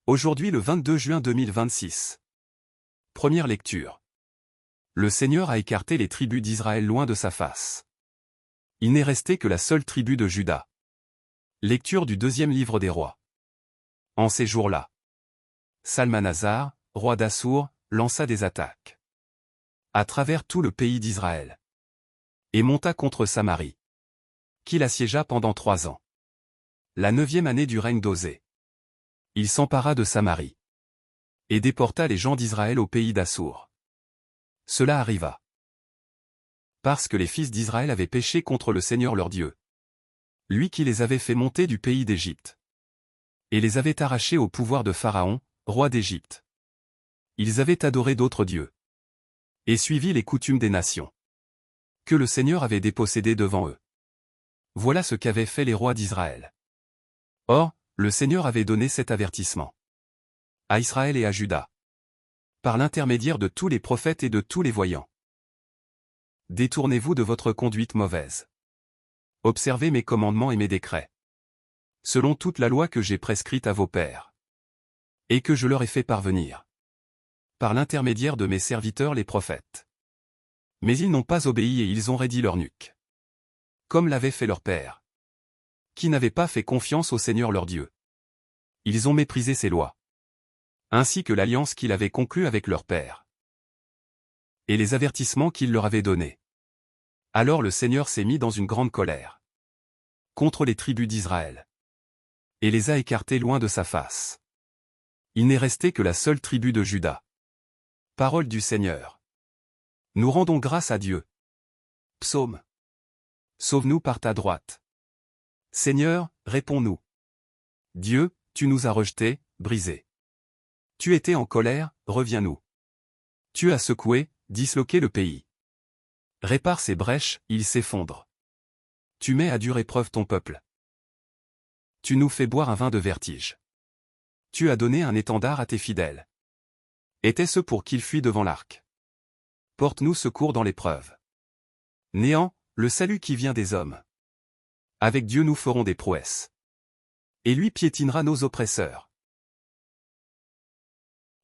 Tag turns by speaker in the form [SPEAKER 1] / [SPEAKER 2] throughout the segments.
[SPEAKER 1] Aujourd'hui le 22 juin 2026. Première lecture. Le Seigneur a écarté les tribus d'Israël loin de sa face. Il n'est resté que la seule tribu de Juda. Lecture du deuxième livre des rois. En ces jours-là, Salmanasar, roi d'Assour, lança des attaques à travers tout le pays d'Israël et monta contre Samarie, qu'il assiégea pendant 3 ans. La 9e année du règne d'Osée. Il s'empara de Samarie et déporta les gens d'Israël au pays d'Assour. Cela arriva parce que les fils d'Israël avaient péché contre le Seigneur leur Dieu, lui qui les avait fait monter du pays d'Égypte, et les avait arrachés au pouvoir de Pharaon, roi d'Égypte. Ils avaient adoré d'autres dieux et suivi les coutumes des nations que le Seigneur avait dépossédées devant eux. Voilà ce qu'avaient fait les rois d'Israël. Or, le Seigneur avait donné cet avertissement à Israël et à Juda, par l'intermédiaire de tous les prophètes et de tous les voyants. Détournez-vous de votre conduite mauvaise. Observez mes commandements et mes décrets, selon toute la loi que j'ai prescrite à vos pères, et que je leur ai fait parvenir, par l'intermédiaire de mes serviteurs les prophètes. Mais ils n'ont pas obéi et ils ont raidi leur nuque, comme l'avait fait leur père, qui n'avaient pas fait confiance au Seigneur leur Dieu. Ils ont méprisé ses lois, ainsi que l'alliance qu'il avait conclue avec leur père, et les avertissements qu'il leur avait donnés. Alors le Seigneur s'est mis dans une grande colère contre les tribus d'Israël, et les a écartés loin de sa face. Il n'est resté que la seule tribu de Juda. Parole du Seigneur. Nous rendons grâce à Dieu. Psaume. Sauve-nous par ta droite. Seigneur, réponds-nous. Dieu, tu nous as rejetés, brisés. Tu étais en colère, reviens-nous. Tu as secoué, disloqué le pays. Répare ses brèches, il s'effondre. Tu mets à dure épreuve ton peuple. Tu nous fais boire un vin de vertige. Tu as donné un étendard à tes fidèles. Était-ce pour qu'ils fuient devant l'arc? Porte-nous secours dans l'épreuve. Néant, le salut qui vient des hommes. Avec Dieu nous ferons des prouesses. Et lui piétinera nos oppresseurs.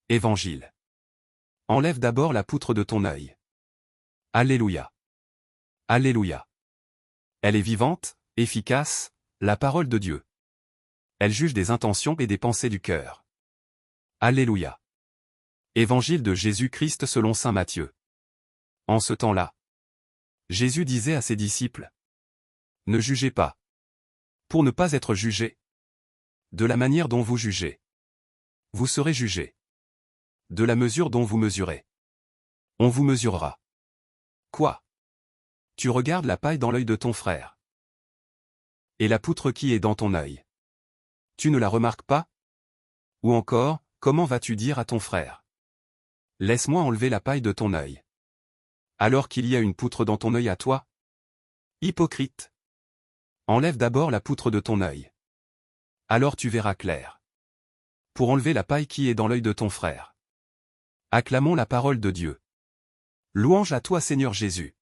[SPEAKER 1] Évangile. Enlève d'abord la poutre de ton œil. Alléluia. Alléluia. Elle est vivante, efficace, la parole de Dieu. Elle juge des intentions et des pensées du cœur. Alléluia. Évangile de Jésus-Christ selon saint Matthieu. En ce temps-là, Jésus disait à ses disciples: Ne jugez pas, pour ne pas être jugés. De la manière dont vous jugez, vous serez jugés. De la mesure dont vous mesurez, on vous mesurera. Quoi? Tu regardes la paille dans l'œil de ton frère, et la poutre qui est dans ton œil, tu ne la remarques pas? Ou encore, comment vas-tu dire à ton frère: Laisse-moi enlever la paille de ton œil, alors qu'il y a une poutre dans ton œil à toi? Hypocrite! Enlève d'abord la poutre de ton œil. Alors tu verras clair, pour enlever la paille qui est dans l'œil de ton frère. Acclamons la parole de Dieu. Louange à toi Seigneur Jésus.